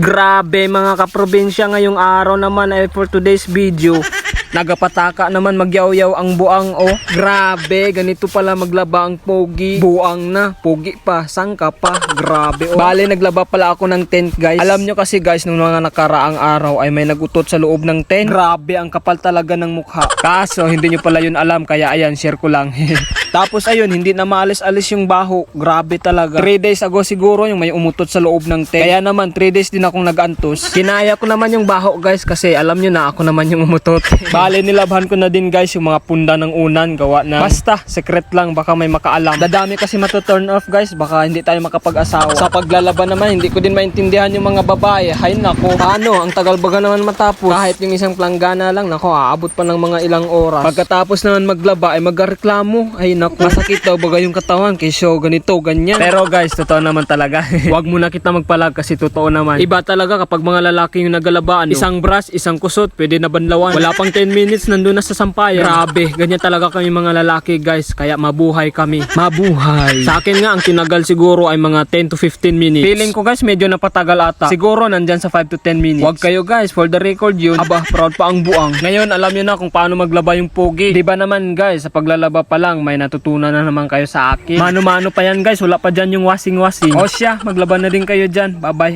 Grabe mga kaprobinsya, ngayong araw naman ay for today's video. Nagapataka naman magyaw-yaw ang buang oh. Grabe, ganito pala maglaba ang pogi. Buang na, pogi pa, sangka pa. Grabe oh. Bale, naglaba pala ako ng tent guys. Alam nyo kasi guys, nung mga nakaraang araw ay may nagutot sa loob ng tent. Grabe, ang kapal talaga ng mukha. Kaso, hindi nyo pala yun alam, kaya ayan, share ko lang. Tapos ayun, hindi na maalis-alis yung baho. Grabe talaga. 3 days ago siguro yung may umutot sa loob ng tent. Kaya naman 3 days din akong nag-antos. Kinaya ko naman yung baho guys kasi alam nyo na ako naman yung umutot. Bale, nilabhan ko na din guys yung mga punda ng unan. Gawa na. Basta, secret lang, baka may makaalam. Dadami kasi matuturn off guys, baka hindi tayo makapag-asawa. Sa paglalaban naman, hindi ko din maintindihan yung mga babae. Hay nako, paano? Ang tagal baga naman matapos. Kahit yung isang planggana lang, nako, aabot pa ng mga ilang oras. Pagkatapos naman maglaba ay magreklamo. Ay naku, masakit daw baga yung katawan kesyo ganito, ganyan. Pero guys, totoo naman talaga. Huwag muna kita magpalag kasi totoo naman. Iba talaga kapag mga lalaki yung nagalabaan. Isang brush, isang kusot, pwede na banlawan. Wala pang 10 minutes, nandun na sa sampayan. Grabe, ganyan talaga kami mga lalaki guys. Kaya mabuhay kami. Mabuhay. Sa akin nga, ang tinagal siguro ay mga 10 to 15 minutes. Feeling ko guys, medyo napatagal ata. Siguro nandyan sa 5 to 10 minutes. Huwag kayo guys, for the record yun. Aba, proud pa ang buang. Ngayon, alam nyo na kung paano maglaba yung pogi. Diba naman guys, sa paglalaba pa lang, may natutunan na naman kayo sa akin. Mano-mano pa yan guys, wala pa dyan yung washing. O siya, maglaba na din kayo dyan. Bye bye.